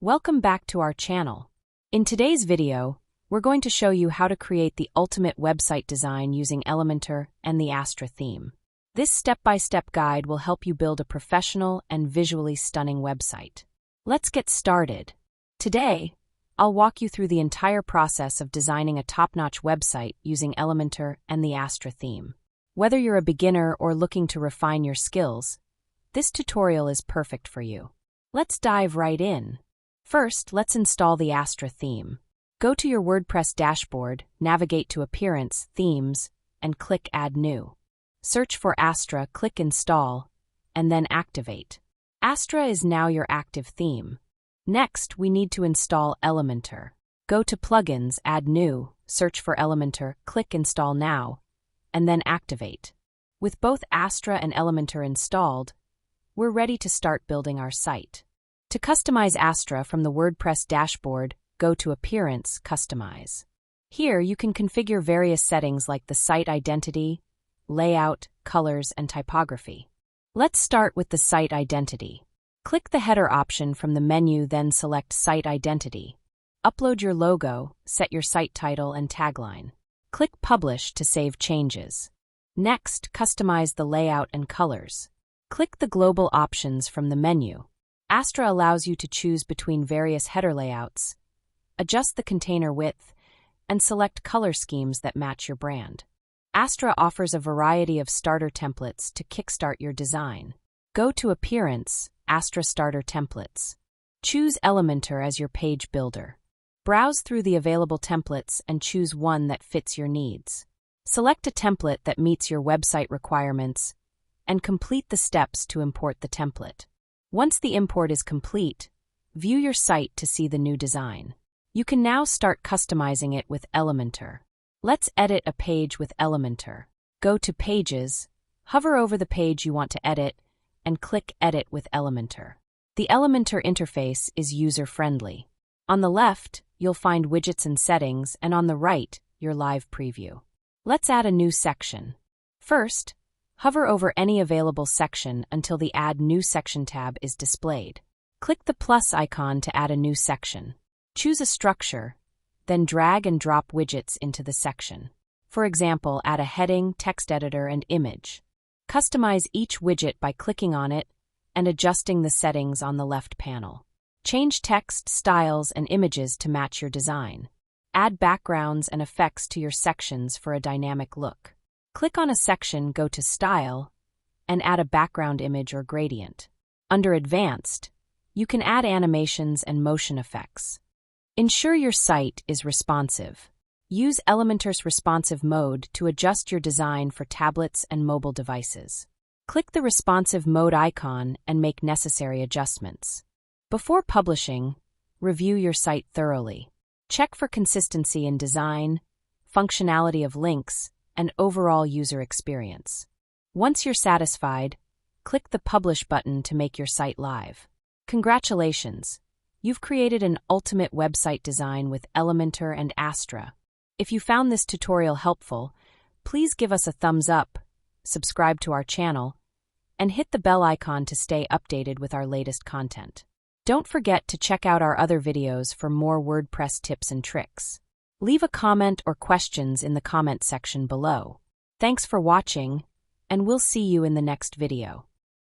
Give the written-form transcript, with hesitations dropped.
Welcome back to our channel. In today's video, we're going to show you how to create the ultimate website design using Elementor and the Astra theme. This step-by-step guide will help you build a professional and visually stunning website. Let's get started. Today, I'll walk you through the entire process of designing a top-notch website using Elementor and the Astra theme. Whether you're a beginner or looking to refine your skills, this tutorial is perfect for you. Let's dive right in. First, let's install the Astra theme. Go to your WordPress dashboard, navigate to Appearance, Themes, and click Add New. Search for Astra, click Install, and then Activate. Astra is now your active theme. Next, we need to install Elementor. Go to Plugins, Add New, search for Elementor, click Install Now, and then Activate. With both Astra and Elementor installed, we're ready to start building our site. To customize Astra from the WordPress dashboard, go to Appearance, Customize. Here, you can configure various settings like the site identity, layout, colors, and typography. Let's start with the site identity. Click the header option from the menu, then select Site Identity. Upload your logo, set your site title and tagline. Click Publish to save changes. Next, customize the layout and colors. Click the global options from the menu. Astra allows you to choose between various header layouts, adjust the container width, and select color schemes that match your brand. Astra offers a variety of starter templates to kickstart your design. Go to Appearance, Astra Starter Templates. Choose Elementor as your page builder. Browse through the available templates and choose one that fits your needs. Select a template that meets your website requirements and complete the steps to import the template. Once the import is complete, view your site to see the new design. You can now start customizing it with Elementor. Let's edit a page with Elementor. Go to Pages, hover over the page you want to edit, and click Edit with Elementor. The Elementor interface is user-friendly. On the left, you'll find widgets and settings, and on the right, your live preview. Let's add a new section. First, hover over any available section until the Add New Section tab is displayed. Click the plus icon to add a new section. Choose a structure, then drag and drop widgets into the section. For example, add a heading, text editor, and image. Customize each widget by clicking on it and adjusting the settings on the left panel. Change text, styles, and images to match your design. Add backgrounds and effects to your sections for a dynamic look. Click on a section, go to Style, and add a background image or gradient. Under Advanced, you can add animations and motion effects. Ensure your site is responsive. Use Elementor's responsive mode to adjust your design for tablets and mobile devices. Click the responsive mode icon and make necessary adjustments. Before publishing, review your site thoroughly. Check for consistency in design, functionality of links, and overall user experience. Once you're satisfied, click the Publish button to make your site live. Congratulations! You've created an ultimate website design with Elementor and Astra. If you found this tutorial helpful, please give us a thumbs up, subscribe to our channel, and hit the bell icon to stay updated with our latest content. Don't forget to check out our other videos for more WordPress tips and tricks. Leave a comment or questions in the comment section below. Thanks for watching, and we'll see you in the next video.